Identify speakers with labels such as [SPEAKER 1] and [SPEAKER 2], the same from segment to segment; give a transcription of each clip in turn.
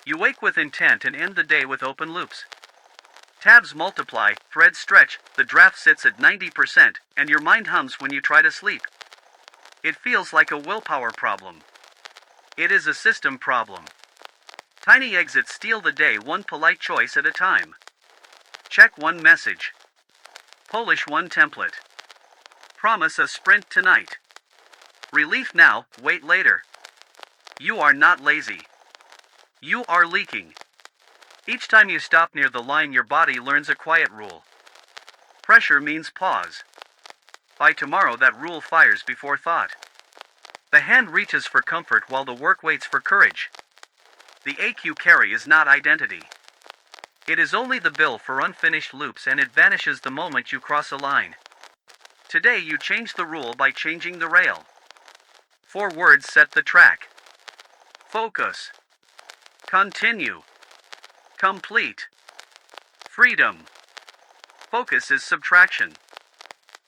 [SPEAKER 1] You wake with intent and end the day with open loops. Tabs multiply, threads stretch, the draft sits at 90%, and your mind hums when you try to sleep. It feels like a willpower problem. It is a system problem. Tiny exits steal the day one polite choice at a time. Check one message. Polish one template. Promise a sprint tonight. Relief now, wait later. You are not lazy. You are leaking. Each time you stop near the line, your body learns a quiet rule. Pressure means pause. By tomorrow, that rule fires before thought. The hand reaches for comfort while the work waits for courage. The ache you carry is not identity. It is only the bill for unfinished loops, and it vanishes the moment you cross a line. Today you change the rule by changing the rail. 4 words set the track. Focus. Continue. Complete. Freedom. Focus is subtraction.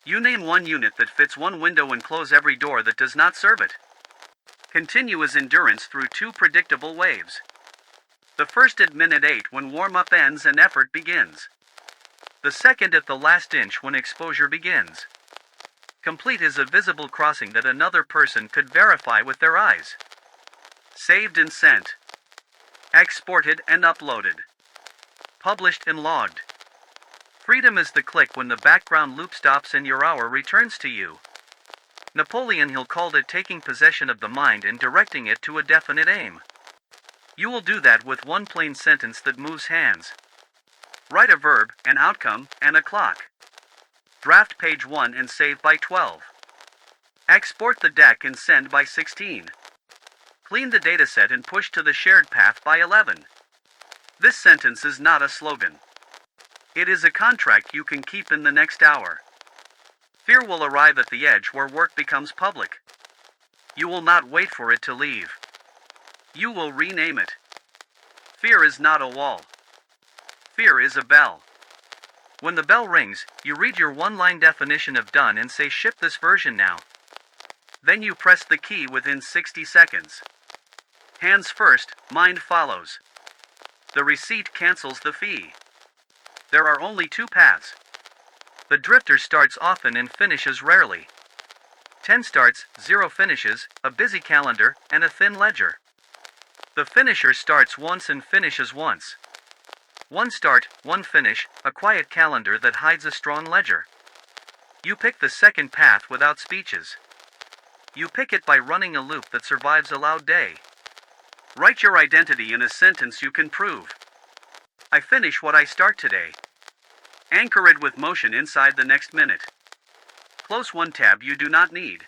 [SPEAKER 1] You name one unit that fits one window and close every door that does not serve it. Continue is endurance through 2 predictable waves. The first at minute 8 when warm-up ends and effort begins. The second at the last inch when exposure begins. Complete is a visible crossing that another person could verify with their eyes. Saved and sent. Exported and uploaded. Published and logged. Freedom is the click when the background loop stops and your hour returns to you. Napoleon Hill called it taking possession of the mind and directing it to a definite aim. You will do that with one plain sentence that moves hands. Write a verb, an outcome, and a clock. Draft page 1 and save by 12. Export the deck and send by 16. Clean the dataset and push to the shared path by 11. This sentence is not a slogan. It is a contract you can keep in the next hour. Fear will arrive at the edge where work becomes public. You will not wait for it to leave. You will rename it. Fear is not a wall. Fear is a bell. When the bell rings, you read your one-line definition of done and say ship this version now. Then you press the key within 60 seconds. Hands first, mind follows. The receipt cancels the fee. There are only 2 paths. The drifter starts often and finishes rarely. 10 starts, 0 finishes, a busy calendar, and a thin ledger. The finisher starts once and finishes once. 1 start, 1 finish, a quiet calendar that hides a strong ledger. You pick the second path without speeches. You pick it by running a loop that survives a loud day. Write your identity in a sentence you can prove. I finish what I start today. Anchor it with motion inside the next minute. Close one tab you do not need.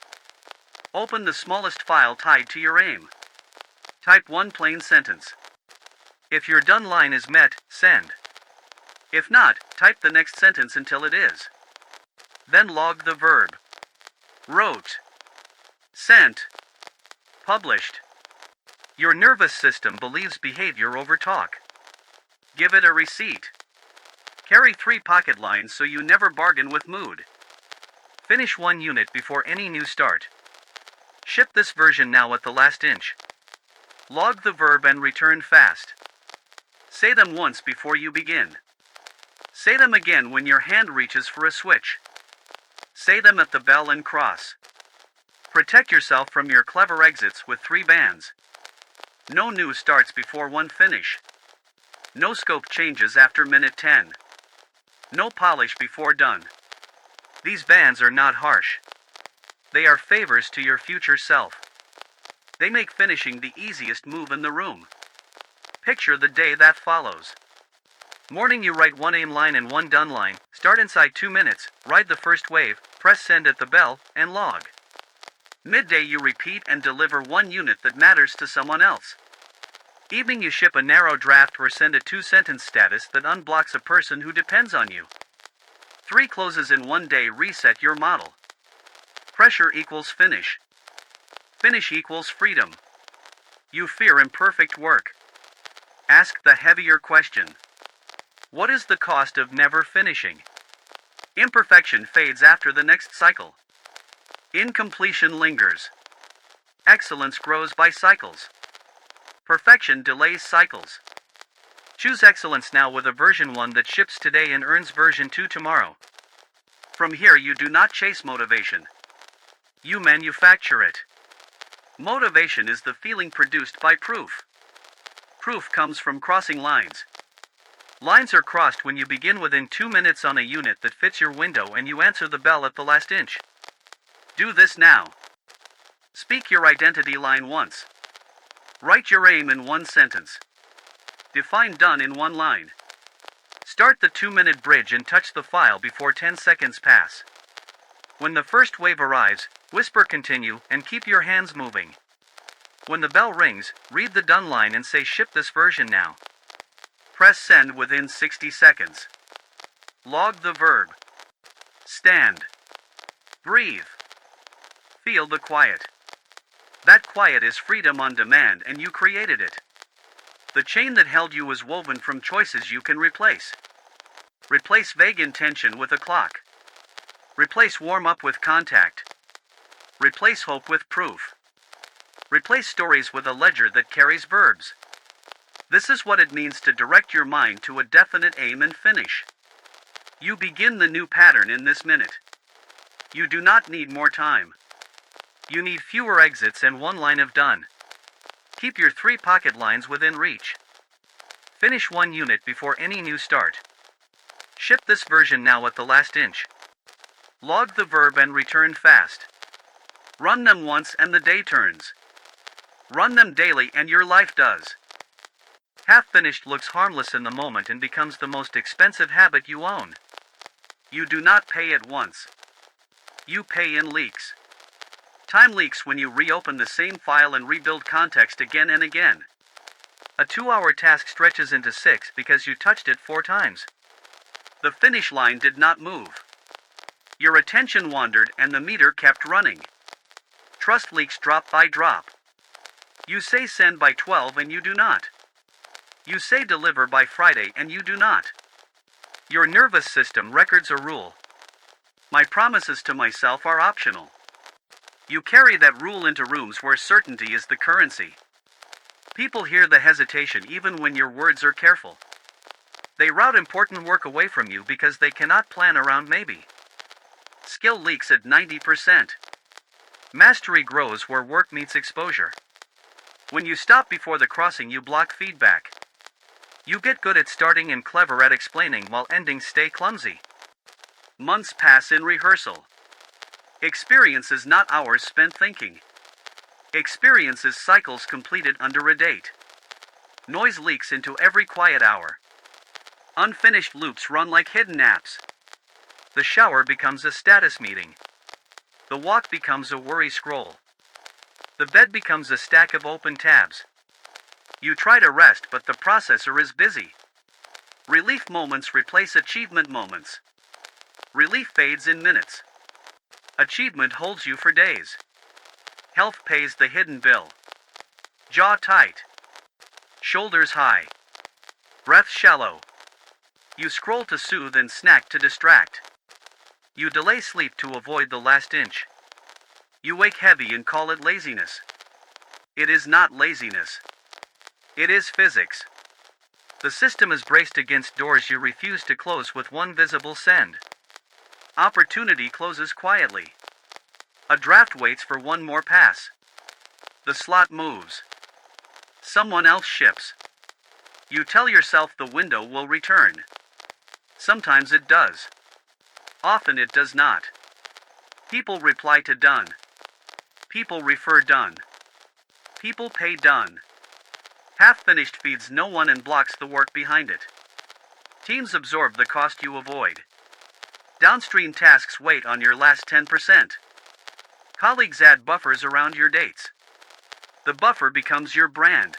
[SPEAKER 1] Open the smallest file tied to your aim. Type one plain sentence. If your done line is met, send. If not, type the next sentence until it is. Then log the verb. Wrote. Sent. Published. Your nervous system believes behavior over talk. Give it a receipt. Carry 3 pocket lines so you never bargain with mood. Finish 1 unit before any new start. Ship this version now at the last inch. Log the verb and return fast. Say them once before you begin. Say them again when your hand reaches for a switch. Say them at the bell and cross. Protect yourself from your clever exits with 3 bands. No new starts before 1 finish. No scope changes after minute 10. No polish before done. These bands are not harsh. They are favors to your future self. They make finishing the easiest move in the room. Picture the day that follows. Morning, you write 1 aim line and 1 done line, start inside 2 minutes, ride the first wave, press send at the bell, and log. Midday, you repeat and deliver 1 unit that matters to someone else. Evening, you ship a narrow draft or send a 2-sentence status that unblocks a person who depends on you. 3 closes in 1 day reset your model. Pressure equals finish. Finish equals freedom. You fear imperfect work. Ask the heavier question. What is the cost of never finishing? Imperfection fades after the next cycle. Incompletion lingers. Excellence grows by cycles. Perfection delays cycles. Choose excellence now with a version 1 that ships today and earns version 2 tomorrow. From here, you do not chase motivation. You manufacture it. Motivation is the feeling produced by proof. Proof comes from crossing lines. Lines are crossed when you begin within 2 minutes on a unit that fits your window and you answer the bell at the last inch. Do this now. Speak your identity line once. Write your aim in one sentence. Define done in one line. Start the 2-minute bridge and touch the file before 10 seconds pass. When the first wave arrives, whisper continue and keep your hands moving. When the bell rings, read the done line and say ship this version now. Press send within 60 seconds. Log the verb. Stand. Breathe. Feel the quiet. That quiet is freedom on demand and you created it. The chain that held you was woven from choices you can replace. Replace vague intention with a clock. Replace warm-up with contact. Replace hope with proof. Replace stories with a ledger that carries verbs. This is what it means to direct your mind to a definite aim and finish. You begin the new pattern in this minute. You do not need more time. You need fewer exits and one line of done. Keep your 3 pocket lines within reach. Finish 1 unit before any new start. Ship this version now at the last inch. Log the verb and return fast. Run them once and the day turns. Run them daily and your life does. Half-finished looks harmless in the moment and becomes the most expensive habit you own. You do not pay at once. You pay in leaks. Time leaks when you reopen the same file and rebuild context again and again. A 2-hour task stretches into 6 because you touched it 4 times. The finish line did not move. Your attention wandered and the meter kept running. Trust leaks drop by drop. You say send by 12 and you do not. You say deliver by Friday and you do not. Your nervous system records a rule. My promises to myself are optional. You carry that rule into rooms where certainty is the currency. People hear the hesitation even when your words are careful. They route important work away from you because they cannot plan around maybe. Skill leaks at 90%. Mastery grows where work meets exposure. When you stop before the crossing, you block feedback. You get good at starting and clever at explaining while endings stay clumsy. Months pass in rehearsal. Experience is not hours spent thinking. Experience is cycles completed under a date. Noise leaks into every quiet hour. Unfinished loops run like hidden apps. The shower becomes a status meeting. The walk becomes a worry scroll. The bed becomes a stack of open tabs. You try to rest, but the processor is busy. Relief moments replace achievement moments. Relief fades in minutes. Achievement holds you for days. Health pays the hidden bill. Jaw tight. Shoulders high. Breath shallow. You scroll to soothe and snack to distract. You delay sleep to avoid the last inch. You wake heavy and call it laziness. It is not laziness. It is physics. The system is braced against doors you refuse to close with one visible send. Opportunity closes quietly. A draft waits for one more pass. The slot moves. Someone else ships. You tell yourself the window will return. Sometimes it does. Often it does not. People reply to done. People refer done. People pay done. Half-finished feeds no one and blocks the work behind it. Teams absorb the cost you avoid. Downstream tasks wait on your last 10%. Colleagues add buffers around your dates. The buffer becomes your brand.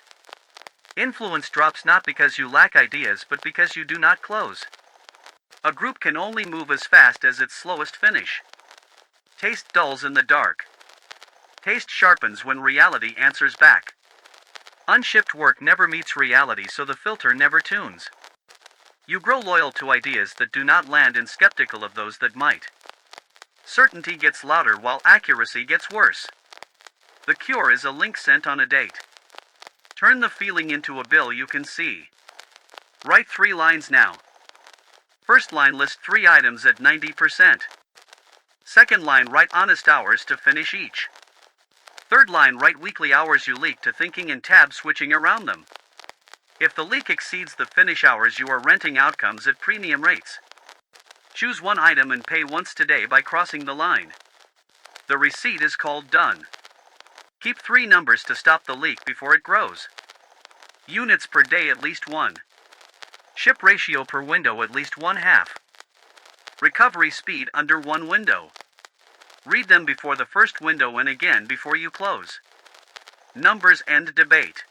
[SPEAKER 1] Influence drops not because you lack ideas but because you do not close. A group can only move as fast as its slowest finish. Taste dulls in the dark. Taste sharpens when reality answers back. Unshipped work never meets reality, so the filter never tunes. You grow loyal to ideas that do not land and skeptical of those that might. Certainty gets louder while accuracy gets worse. The cure is a link sent on a date. Turn the feeling into a bill you can see. Write 3 lines now. First line, list 3 items at 90%. Second line, write honest hours to finish each. Third line, write weekly hours you leak to thinking and tab switching around them. If the leak exceeds the finish hours, you are renting outcomes at premium rates. Choose one item and pay once today by crossing the line. The receipt is called done. Keep 3 numbers to stop the leak before it grows. Units per day at least 1. Ship ratio per window at least 1/2. Recovery speed under 1 window. Read them before the first window and again before you close. Numbers end debate.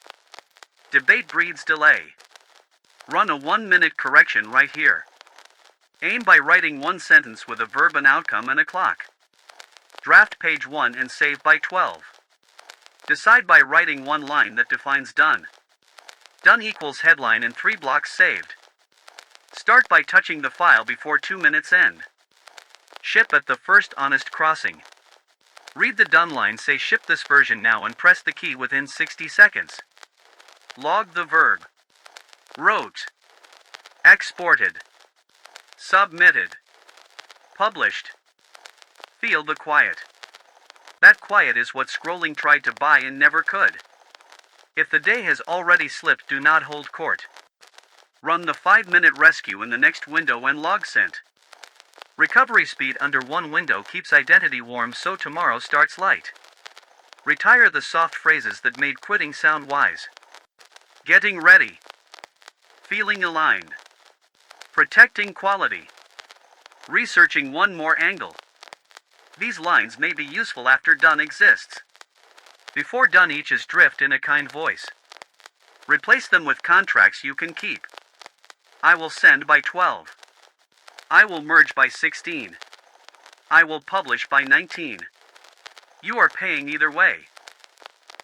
[SPEAKER 1] Debate breeds delay. Run a 1-minute correction right here. Aim by writing 1 sentence with a verb, an outcome, and a clock. Draft page 1 and save by 12. Decide by writing 1 line that defines done. Done equals headline and 3 blocks saved. Start by touching the file before 2 minutes end. Ship at the first honest crossing. Read the done line, say ship this version now, and press the key within 60 seconds. Log the verb. Wrote. Exported. Submitted. Published. Feel the quiet. That quiet is what scrolling tried to buy and never could. If the day has already slipped, do not hold court. Run the 5-minute rescue in the next window and log sent. Recovery speed under 1 window keeps identity warm so tomorrow starts light. Retire the soft phrases that made quitting sound wise. Getting ready. Feeling aligned. Protecting quality. Researching 1 more angle. These lines may be useful after done exists. Before done, each is drift in a kind voice. Replace them with contracts you can keep. I will send by 12. I will merge by 16. I will publish by 19. You are paying either way.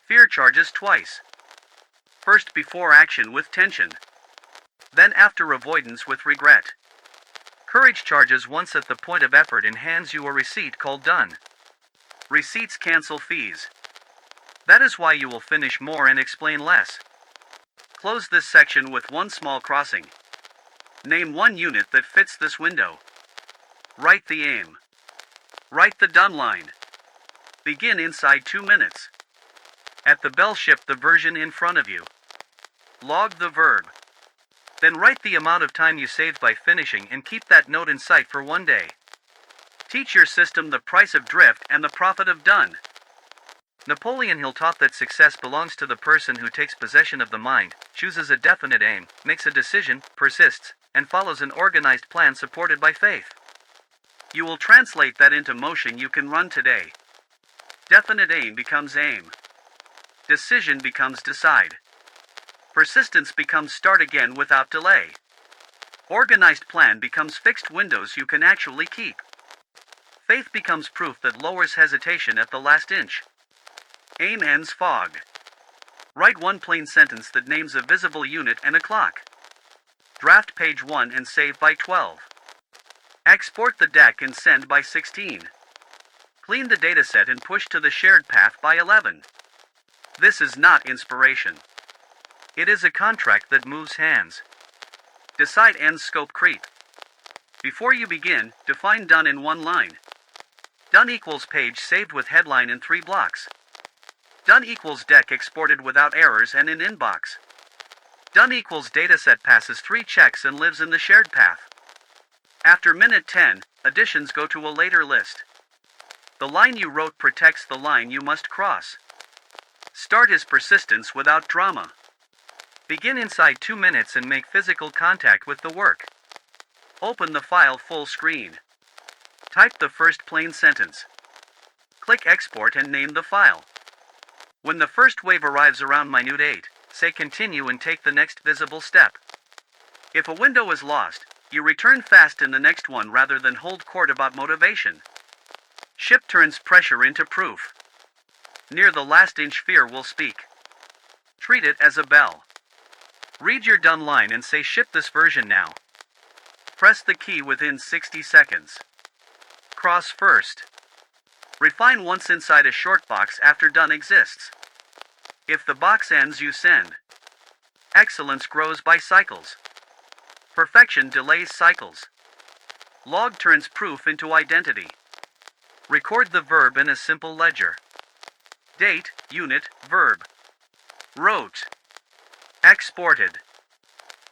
[SPEAKER 1] Fear charges twice. First before action with tension. Then after avoidance with regret. Courage charges once at the point of effort and hands you a receipt called done. Receipts cancel fees. That is why you will finish more and explain less. Close this section with 1 small crossing. Name 1 unit that fits this window. Write the aim. Write the done line. Begin inside 2 minutes. At the bell, ship the version in front of you. Log the verb. Then write the amount of time you saved by finishing and keep that note in sight for 1 day. Teach your system the price of drift and the profit of done. Napoleon Hill taught that success belongs to the person who takes possession of the mind, chooses a definite aim, makes a decision, persists, and follows an organized plan supported by faith. You will translate that into motion you can run today. Definite aim becomes aim. Decision becomes decide. Persistence becomes start again without delay. Organized plan becomes fixed windows you can actually keep. Faith becomes proof that lowers hesitation at the last inch. Aim ends fog. Write 1 plain sentence that names a visible unit and a clock. Draft page 1 and save by 12. Export the deck and send by 16. Clean the dataset and push to the shared path by 11. This is not inspiration. It is a contract that moves hands. Decide end scope creep. Before you begin, define done in 1 line. Done equals page saved with headline in 3 blocks. Done equals deck exported without errors and in inbox. Done equals dataset passes 3 checks and lives in the shared path. After minute 10, additions go to a later list. The line you wrote protects the line you must cross. Start is persistence without drama. Begin inside 2 minutes and make physical contact with the work. Open the file full screen. Type the first plain sentence. Click export and name the file. When the first wave arrives around minute 8, say continue and take the next visible step. If a window is lost, you return fast in the next one rather than hold court about motivation. Ship turns pressure into proof. Near the last inch, fear will speak. Treat it as a bell. Read your done line and say ship this version now. Press the key within 60 seconds. Cross first. Refine once inside a short box after done exists. If the box ends, you send. Excellence grows by cycles. Perfection delays cycles. Log turns proof into identity. Record the verb in a simple ledger. Date, unit, verb. Wrote. Exported.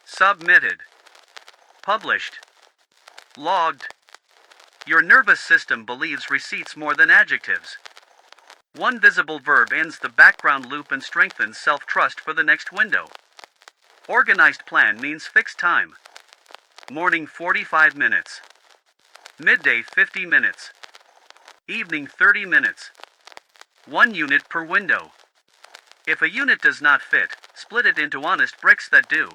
[SPEAKER 1] Submitted. Published. Logged. Your nervous system believes receipts more than adjectives. One visible verb ends the background loop and strengthens self-trust for the next window. Organized plan means fixed time. Morning 45 minutes. Midday 50 minutes. Evening 30 minutes. 1 unit per window. If a unit does not fit, split it into honest bricks that do.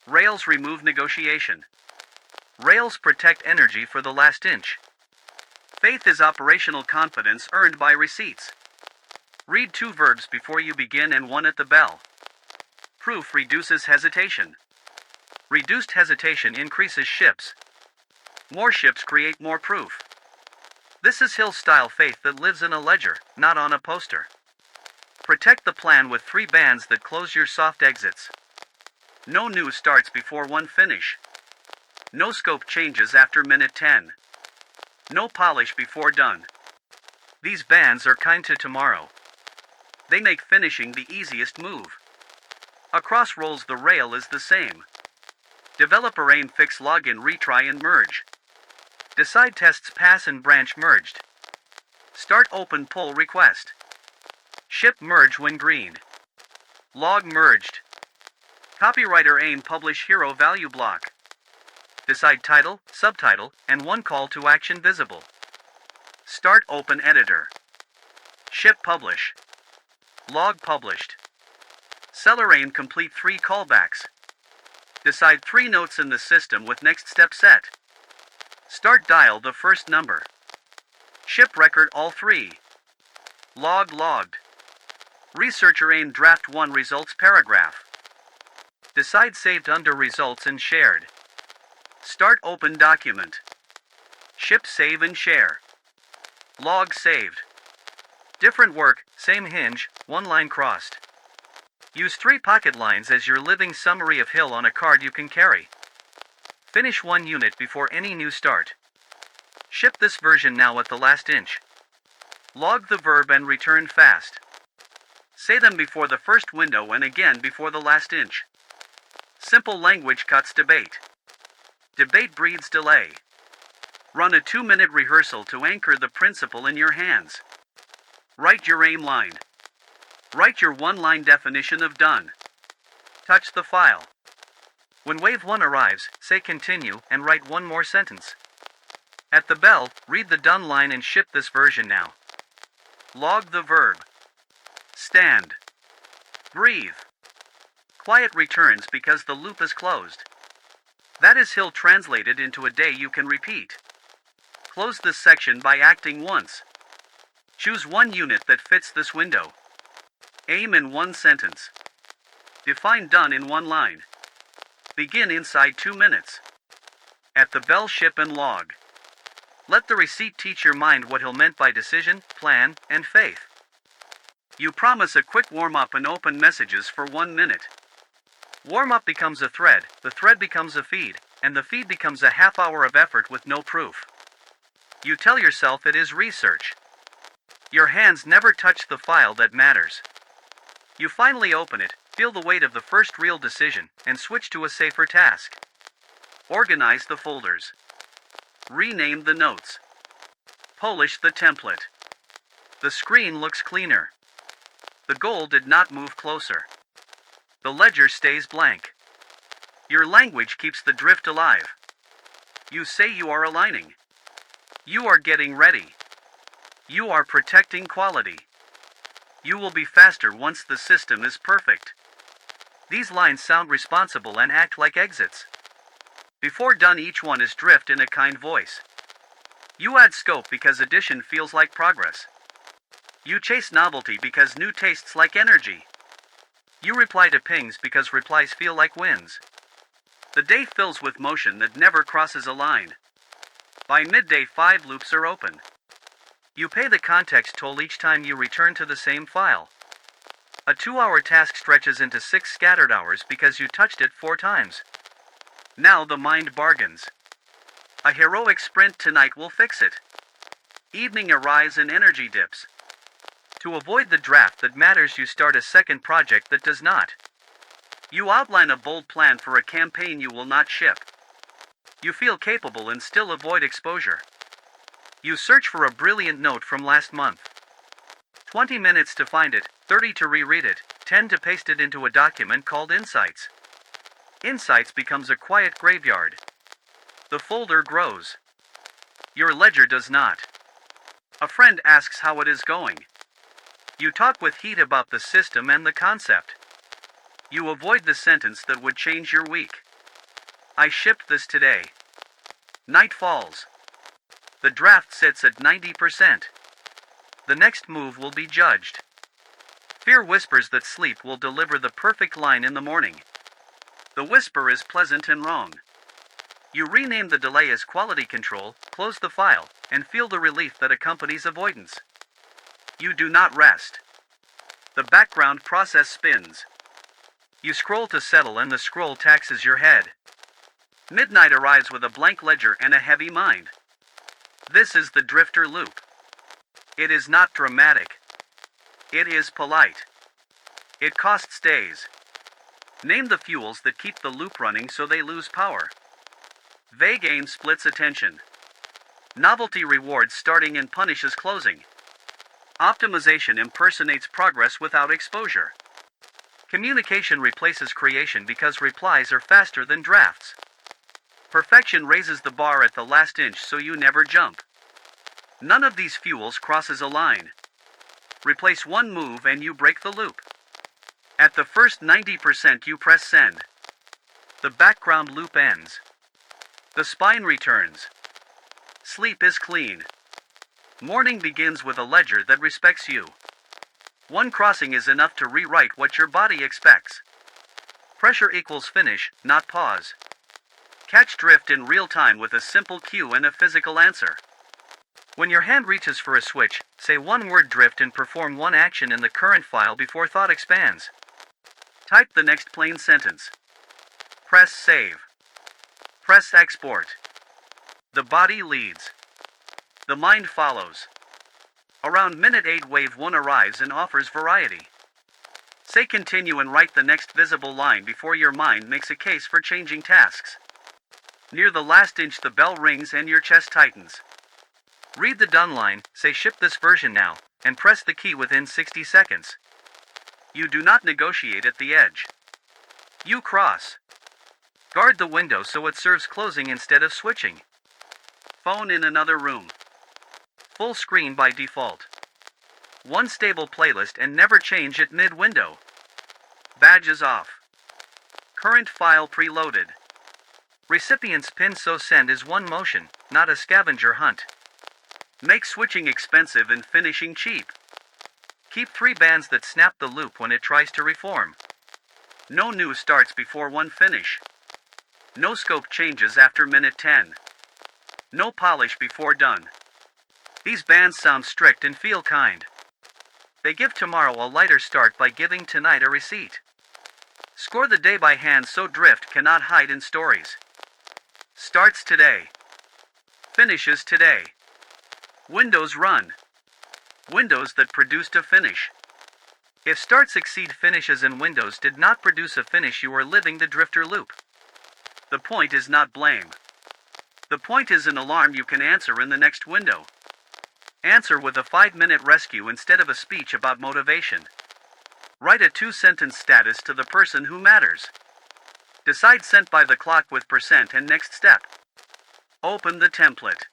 [SPEAKER 1] Rails remove negotiation. Rails protect energy for the last inch. Faith is operational confidence earned by receipts. Read 2 verbs before you begin and 1 at the bell. Proof reduces hesitation. Reduced hesitation increases ships. More ships create more proof. This is Hill-style faith that lives in a ledger, not on a poster. Protect the plan with 3 bands that close your soft exits. No new starts before 1 finish. No scope changes after minute 10. No polish before done. These bands are kind to tomorrow. They make finishing the easiest move. Across rolls the rail is the same. Develop arraign fix login retry and merge. Decide tests pass and branch merged. Start open pull request. Ship merge when green. Log merged. Copywriter aim publish hero value block. Decide title, subtitle, and 1 call to action visible. Start open editor. Ship publish. Log published. Seller aim complete 3 callbacks. Decide 3 notes in the system with next step set. Start dial the first number. Ship record all 3. Log logged. Researcher aim draft 1 results paragraph. Decide saved under results and shared. Start open document. Ship save and share. Log saved. Different work, same hinge, 1 line crossed. Use 3 pocket lines as your living summary of Hill on a card you can carry. Finish 1 unit before any new start. Ship this version now at the last inch. Log the verb and return fast. Say them before the first window and again before the last inch. Simple language cuts debate. Debate breeds delay. Run a 2-minute rehearsal to anchor the principle in your hands. Write your aim line. Write your 1-line definition of done. Touch the file. When wave 1 arrives, say continue and write 1 more sentence. At the bell, read the done line and ship this version now. Log the verb. Stand. Breathe. Quiet returns because the loop is closed. That is Hill translated into a day you can repeat. Close this section by acting once. Choose 1 unit that fits this window. Aim in 1 sentence. Define done in 1 line. Begin inside 2 minutes. At the bell ship and log. Let the receipt teach your mind what Hill meant by decision, plan, and faith. You promise a quick warm-up and open messages for 1 minute. Warm-up becomes a thread, the thread becomes a feed, and the feed becomes a half hour of effort with no proof. You tell yourself it is research. Your hands never touch the file that matters. You finally open it, feel the weight of the first real decision, and switch to a safer task. Organize the folders. Rename the notes. Polish the template. The screen looks cleaner. The goal did not move closer. The ledger stays blank. Your language keeps the drift alive. You say you are aligning. You are getting ready. You are protecting quality. You will be faster once the system is perfect. These lines sound responsible and act like exits. Before done, each one is drift in a kind voice. You add scope because addition feels like progress. You chase novelty because new tastes like energy. You reply to pings because replies feel like wins. The day fills with motion that never crosses a line. By midday 5 loops are open. You pay the context toll each time you return to the same file. A 2-hour task stretches into 6 scattered hours because you touched it 4 times. Now the mind bargains. A heroic sprint tonight will fix it. Evening arrives and energy dips. To avoid the draft that matters, you start a second project that does not. You outline a bold plan for a campaign you will not ship. You feel capable and still avoid exposure. You search for a brilliant note from last month. 20 minutes to find it, 30 to reread it, 10 to paste it into a document called Insights. Insights becomes a quiet graveyard. The folder grows. Your ledger does not. A friend asks how it is going. You talk with heat about the system and the concept. You avoid the sentence that would change your week. I shipped this today. Night falls. The draft sits at 90%. The next move will be judged. Fear whispers that sleep will deliver the perfect line in the morning. The whisper is pleasant and wrong. You rename the delay as quality control, close the file, and feel the relief that accompanies avoidance. You do not rest. The background process spins. You scroll to settle and the scroll taxes your head. Midnight arrives with a blank ledger and a heavy mind. This is the drifter loop. It is not dramatic. It is polite. It costs days. Name the fuels that keep the loop running so they lose power. Vague aim splits attention. Novelty rewards starting and punishes closing. Optimization impersonates progress without exposure. Communication replaces creation because replies are faster than drafts. Perfection raises the bar at the last inch so you never jump. None of these fuels crosses a line. Replace one move and you break the loop. At the first 90% you press send. The background loop ends. The spine returns. Sleep is clean. Morning begins with a ledger that respects you. One crossing is enough to rewrite what your body expects. Pressure equals finish, not pause. Catch drift in real time with a simple cue and a physical answer. When your hand reaches for a switch, say one word drift and perform one action in the current file before thought expands. Type the next plain sentence. Press save. Press export. The body leads. The mind follows. Around minute 8 wave 1 arrives and offers variety. Say continue and write the next visible line before your mind makes a case for changing tasks. Near the last inch the bell rings and your chest tightens. Read the done line, say ship this version now, and press the key within 60 seconds. You do not negotiate at the edge. You cross. Guard the window so it serves closing instead of switching. Phone in another room. Full screen by default. One stable playlist and never change it mid-window. Badges off. Current file preloaded. Recipient's pin so send is one motion, not a scavenger hunt. Make switching expensive and finishing cheap. Keep 3 bands that snap the loop when it tries to reform. No new starts before one finish. No scope changes after minute 10. No polish before done. These bands sound strict and feel kind. They give tomorrow a lighter start by giving tonight a receipt. Score the day by hand so drift cannot hide in stories. Starts today. Finishes today. Windows run. Windows that produced a finish. If starts exceed finishes and Windows did not produce a finish, you are living the drifter loop. The point is not blame. The point is an alarm you can answer in the next window. Answer with a 5-minute rescue instead of a speech about motivation. Write a 2-sentence status to the person who matters. Decide sent by the clock with % and next step. Open the template.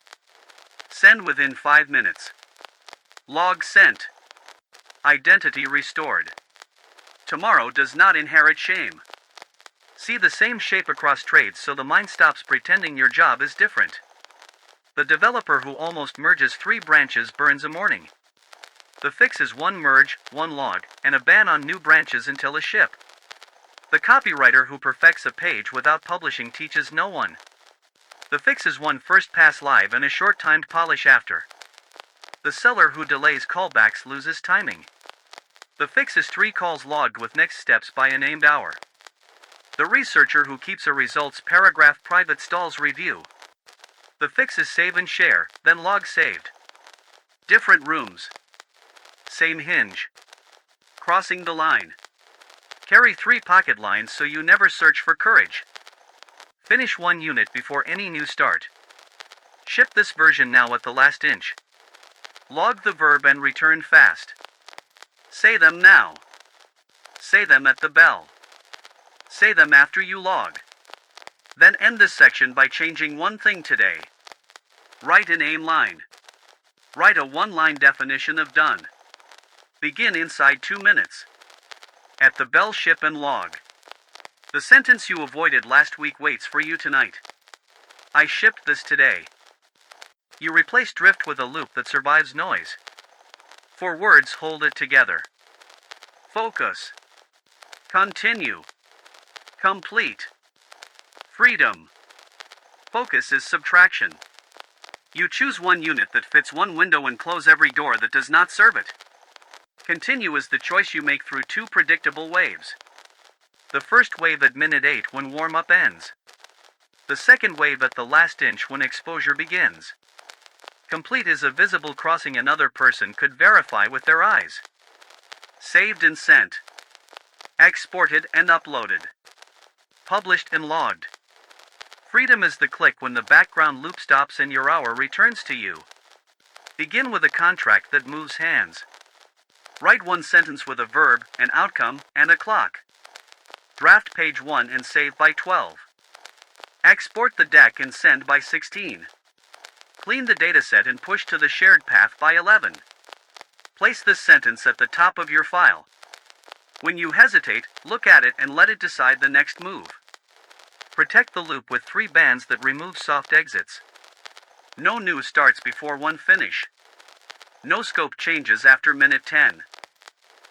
[SPEAKER 1] Send within 5 minutes. Log sent. Identity restored. Tomorrow does not inherit shame. See the same shape across trades so the mind stops pretending your job is different. The developer who almost merges 3 branches burns a morning. The fix is 1 merge, 1 log, and a ban on new branches until a ship. The copywriter who perfects a page without publishing teaches no one. The fix is 1 first pass live and a short timed polish after. The seller who delays callbacks loses timing. The fix is 3 calls logged with next steps by a named hour. The researcher who keeps a results paragraph private stalls review. The fix is save and share, then log saved. Different rooms. Same hinge. Crossing the line. Carry 3 pocket lines so you never search for courage. Finish 1 unit before any new start. Ship this version now at the last inch. Log the verb and return fast. Say them now. Say them at the bell. Say them after you log. Then end this section by changing one thing today. Write an aim line. Write a 1-line definition of done. Begin inside 2 minutes. At the bell, ship and log. The sentence you avoided last week waits for you tonight. I shipped this today. You replace drift with a loop that survives noise. For words, hold it together. Focus. Continue. Complete. Freedom. Focus is subtraction. You choose 1 unit that fits 1 window and close every door that does not serve it. Continue is the choice you make through 2 predictable waves. The first wave at minute 8 when warm-up ends. The second wave at the last inch when exposure begins. Complete is a visible crossing another person could verify with their eyes. Saved and sent. Exported and uploaded. Published and logged. Freedom is the click when the background loop stops and your hour returns to you. Begin with a contract that moves hands. Write 1 sentence with a verb, an outcome, and a clock. Draft page 1 and save by 12. Export the deck and send by 16. Clean the dataset and push to the shared path by 11. Place this sentence at the top of your file. When you hesitate, look at it and let it decide the next move. Protect the loop with 3 bands that remove soft exits. No new starts before 1 finish. No scope changes after minute 10.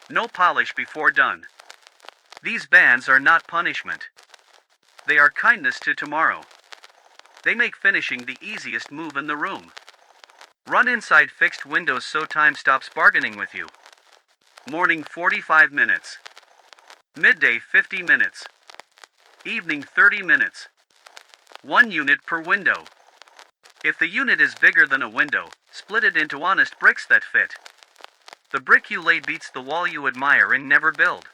[SPEAKER 1] No polish before done. These bands are not punishment. They are kindness to tomorrow. They make finishing the easiest move in the room. Run inside fixed windows so time stops bargaining with you. Morning 45 minutes. Midday 50 minutes. Evening 30 minutes. 1 unit per window. If the unit is bigger than a window, split it into honest bricks that fit. The brick you lay beats the wall you admire and never build.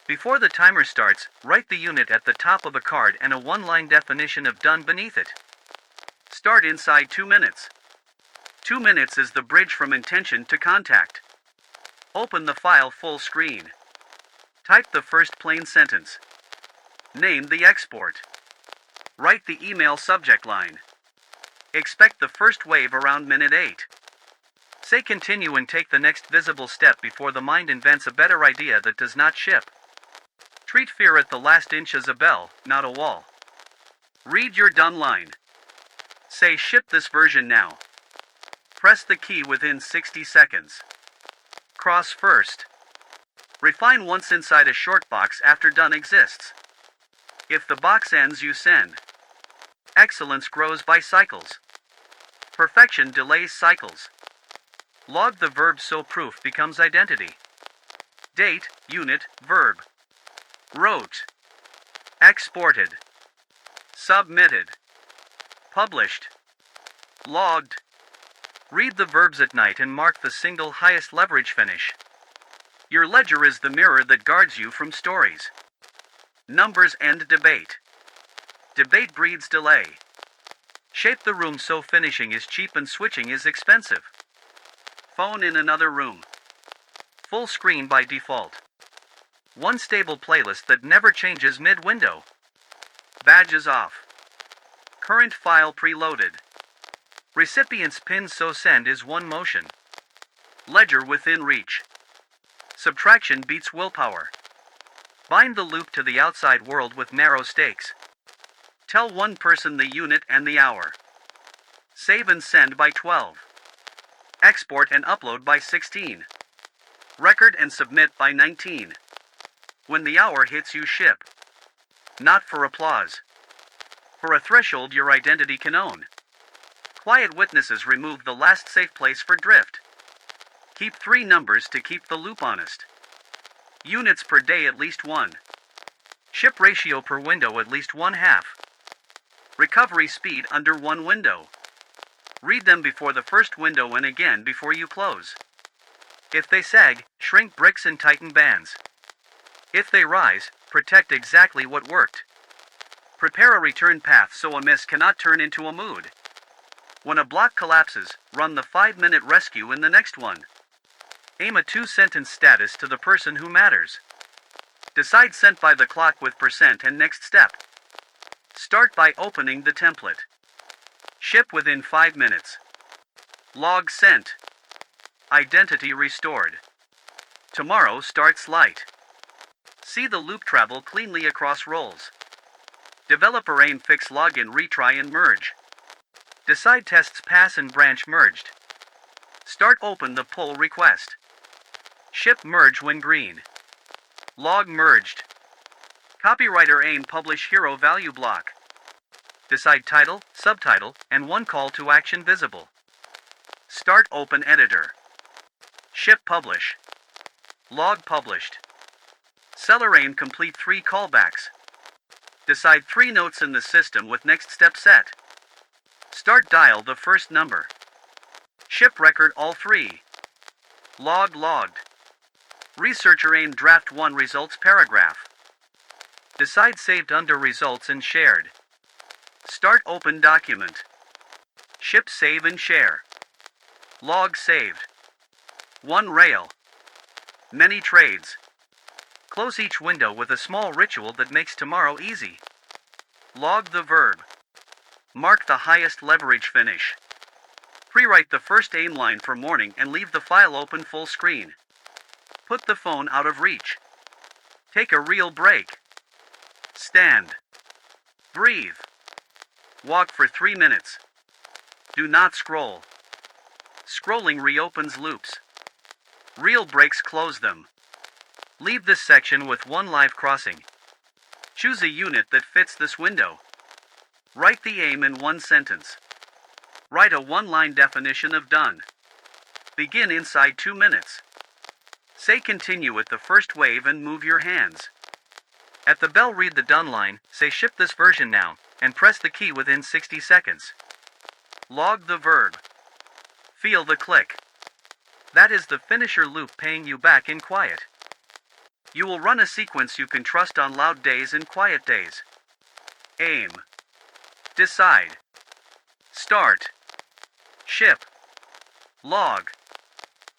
[SPEAKER 1] Before the timer starts, write the unit at the top of a card and a 1-line definition of done beneath it. Start inside 2 minutes. 2 minutes is the bridge from intention to contact. Open the file full screen. Type the first plain sentence. Name the export. Write the email subject line. Expect the first wave around minute 8. Say continue and take the next visible step before the mind invents a better idea that does not ship. Treat fear at the last inch as a bell, not a wall. Read your done line. Say ship this version now. Press the key within 60 seconds. Cross first. Refine once inside a short box after done exists. If the box ends, you send. Excellence grows by cycles. Perfection delays cycles. Log the verb so proof becomes identity. Date, unit, verb. Wrote. Exported. Submitted. Published. Logged. Read the verbs at night and mark the single highest leverage finish. Your ledger is the mirror that guards you from stories. Numbers end debate. Debate breeds delay. Shape the room so finishing is cheap and switching is expensive. Phone in another room. Full screen by default. 1 stable playlist that never changes mid-window. Badges off. Current file preloaded. Recipient's pin so send is 1 motion. Ledger within reach. Subtraction beats willpower. Bind the loop to the outside world with narrow stakes. Tell 1 person the unit and the hour. Save and send by 12. Export and upload by 16. Record and submit by 19. When the hour hits, you ship. Not for applause. For a threshold your identity can own. Quiet witnesses remove the last safe place for drift. Keep 3 numbers to keep the loop honest. Units per day at least 1. Ship ratio per window at least 1/2. Recovery speed under 1 window. Read them before the first window and again before you close. If they sag, shrink bricks and tighten bands. If they rise, protect exactly what worked. Prepare a return path so a miss cannot turn into a mood. When a block collapses, run the 5-minute rescue in the next one. Aim a 2-sentence status to the person who matters. Decide sent by the clock with percent and next step. Start by opening the template. Ship within 5 minutes. Log sent. Identity restored. Tomorrow starts light. See the loop travel cleanly across roles. Developer aim fix login retry and merge. Decide tests pass and branch merged. Start open the pull request. Ship merge when green. Log merged. Copywriter aim publish hero value block. Decide title, subtitle, and one call to action visible. Start open editor. Ship publish. Log published. Seller aim complete 3 callbacks. Decide 3 notes in the system with next step set. Start dial the first number. Ship record all 3. Log logged. Researcher aim draft 1 results paragraph. Decide saved under results and shared. Start open document. Ship save and share. Log saved. 1 rail. Many trades. Close each window with a small ritual that makes tomorrow easy. Log the verb. Mark the highest leverage finish. Pre-write the first aim line for morning and leave the file open full screen. Put the phone out of reach. Take a real break. Stand. Breathe. Walk for 3 minutes. Do not scroll. Scrolling reopens loops. Real breaks close them. Leave this section with 1 live crossing. Choose a unit that fits this window. Write the aim in 1 sentence. Write a 1-line definition of done. Begin inside 2 minutes. Say continue at the first wave and move your hands. At the bell read the done line, say ship this version now, and press the key within 60 seconds. Log the verb. Feel the click. That is the finisher loop paying you back in quiet. You will run a sequence you can trust on loud days and quiet days. Aim. Decide. Start. Ship. Log.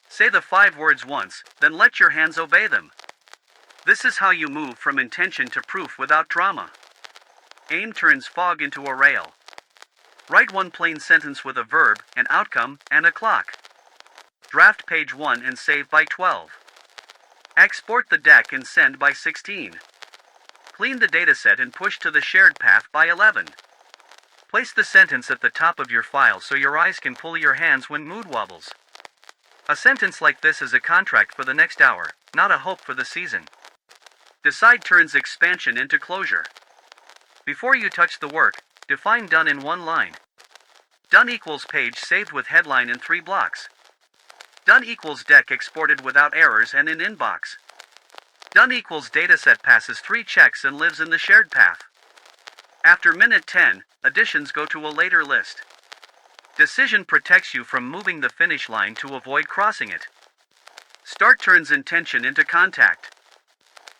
[SPEAKER 1] Say the 5 words once, then let your hands obey them. This is how you move from intention to proof without drama. Aim turns fog into a rail. Write 1 plain sentence with a verb, an outcome, and a clock. Draft page 1 and save by 12. Export the deck and send by 16. Clean the dataset and push to the shared path by 11. Place the sentence at the top of your file so your eyes can pull your hands when mood wobbles. A sentence like this is a contract for the next hour, not a hope for the season. Decide turns expansion into closure. Before you touch the work, define done in 1 line. Done equals page saved with headline in 3 blocks. Done equals deck exported without errors and in inbox. Done equals dataset passes 3 checks and lives in the shared path. After minute 10, additions go to a later list. Decision protects you from moving the finish line to avoid crossing it. Start turns intention into contact.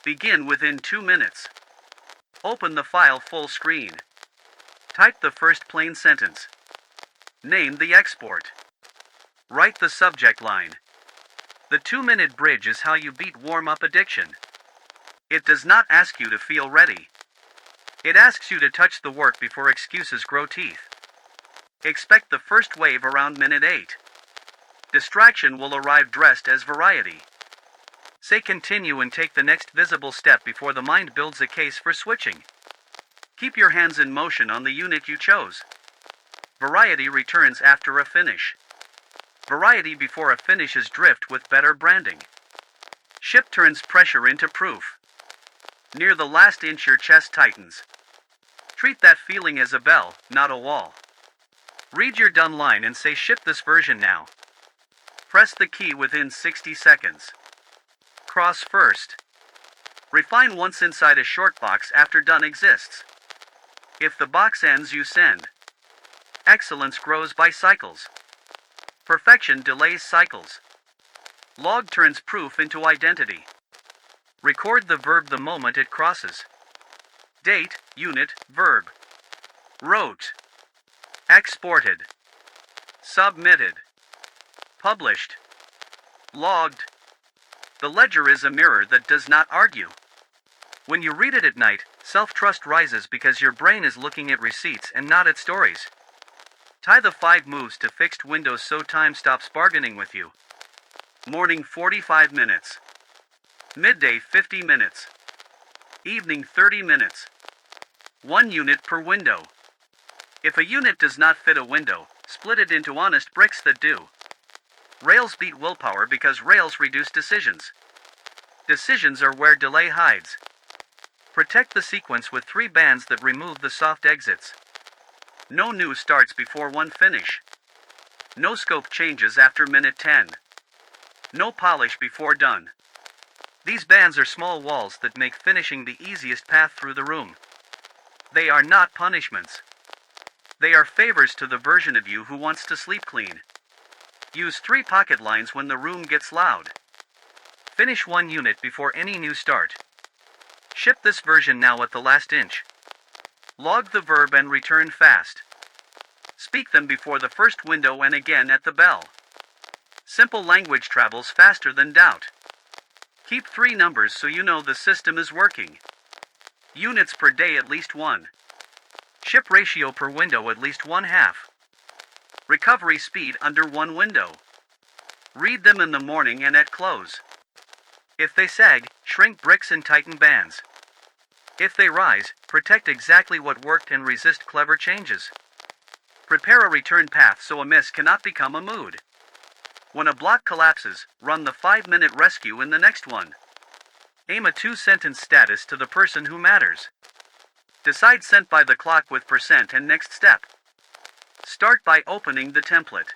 [SPEAKER 1] Begin within 2 minutes. Open the file full screen. Type the first plain sentence. Name the export. Write the subject line. The 2-minute bridge is how you beat warm-up addiction. It does not ask you to feel ready. It asks you to touch the work before excuses grow teeth. Expect the first wave around minute 8. Distraction will arrive dressed as variety. Say continue and take the next visible step before the mind builds a case for switching. Keep your hands in motion on the unit you chose. Variety returns after a finish. Variety before a finish is drift with better branding. Ship turns pressure into proof. Near the last inch your chest tightens. Treat that feeling as a bell, not a wall. Read your done line and say ship this version now. Press the key within 60 seconds. Cross first. Refine once inside a short box after done exists. If the box ends, you send. Excellence grows by cycles. Perfection delays cycles. Log turns proof into identity. Record the verb the moment it crosses. Date, unit, verb. Wrote. Exported. Submitted. Published. Logged. The ledger is a mirror that does not argue. When you read it at night, self-trust rises because your brain is looking at receipts and not at stories. Tie the 5 moves to fixed windows so time stops bargaining with you. Morning 45 minutes. Midday 50 minutes. Evening 30 minutes. 1 unit per window. If a unit does not fit a window, split it into honest bricks that do. Rails beat willpower because rails reduce decisions. Decisions are where delay hides. Protect the sequence with 3 bands that remove the soft exits. No new starts before 1 finish. No scope changes after minute 10. No polish before done. These bands are small walls that make finishing the easiest path through the room. They are not punishments. They are favors to the version of you who wants to sleep clean. Use 3 pocket lines when the room gets loud. Finish 1 unit before any new start. Ship this version now at the last inch. Log the verb and return fast. Speak them before the first window and again at the bell. Simple language travels faster than doubt. Keep 3 numbers so you know the system is working. Units per day at least 1. Ship ratio per window at least 1/2. Recovery speed under 1 window. Read them in the morning and at close. If they sag, shrink bricks and tighten bands. If they rise, protect exactly what worked and resist clever changes. Prepare a return path so a miss cannot become a mood. When a block collapses, run the 5-minute rescue in the next one. Aim a 2-sentence status to the person who matters. Decide sent by the clock with percent and next step. Start by opening the template.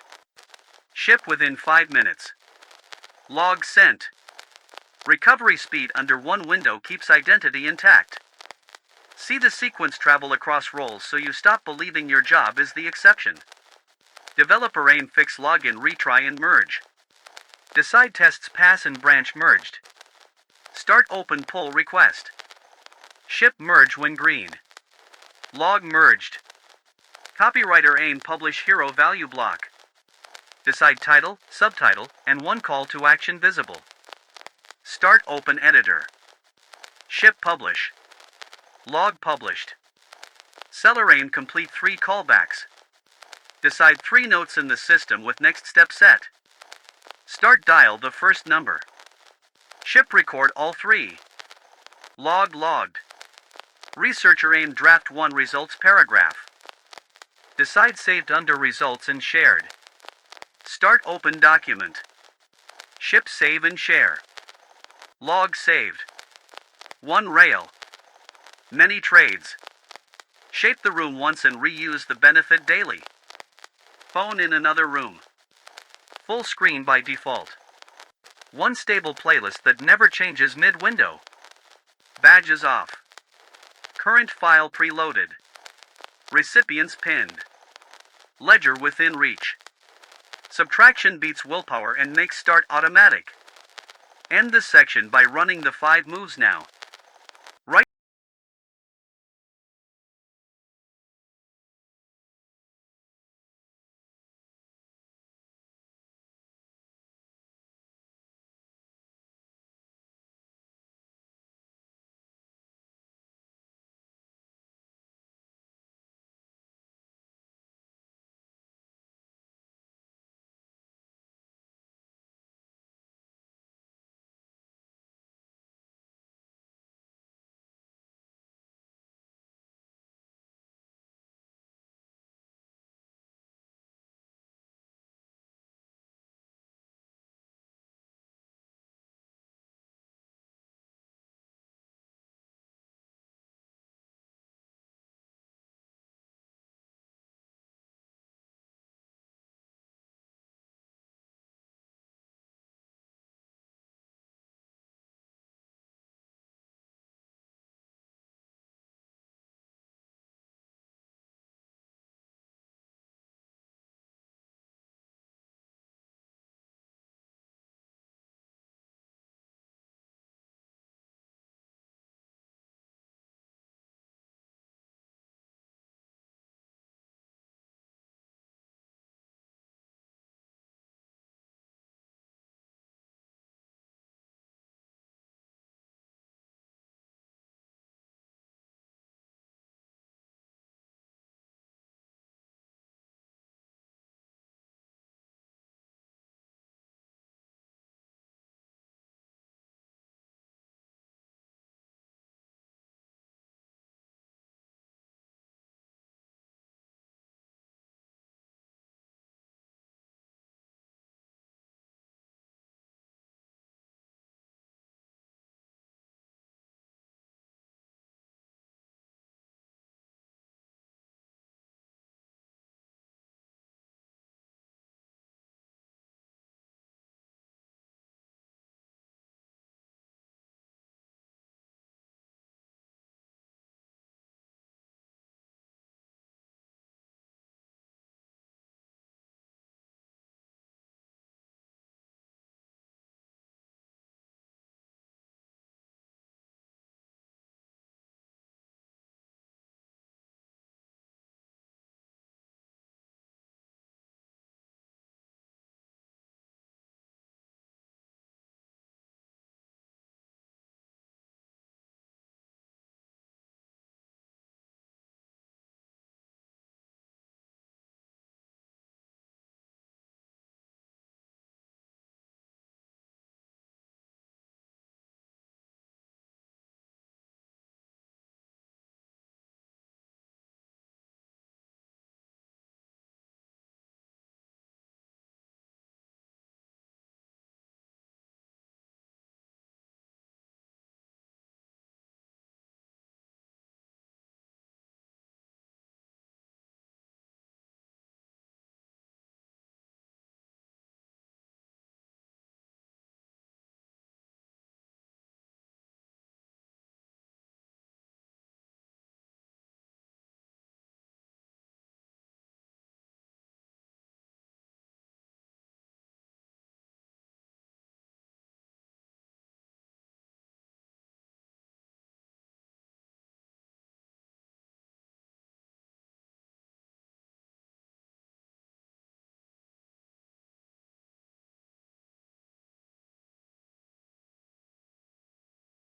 [SPEAKER 1] Ship within 5 minutes. Log sent. Recovery speed under 1 window keeps identity intact. See the sequence travel across roles so you stop believing your job is the exception. Developer aim fix login retry and merge. Decide tests pass and branch merged. Start open pull request. Ship merge when green. Log merged. Copywriter aim publish hero value block. Decide title, subtitle, and 1 call to action visible. Start open editor. Ship publish. Log published. Seller aim complete 3 callbacks. Decide 3 notes in the system with next step set. Start dial the first number. Ship record all 3. Log logged. Researcher aim draft 1 results paragraph. Decide saved under results and shared. Start open document. Ship save and share. Log saved. 1 rail. Many trades. Shape the room once and reuse the benefit daily. Phone in another room. Full screen by default. 1 stable playlist that never changes mid-window. Badges off. Current file preloaded. Recipients pinned. Ledger within reach. Subtraction beats willpower and makes start automatic. End this section by running the 5 moves now.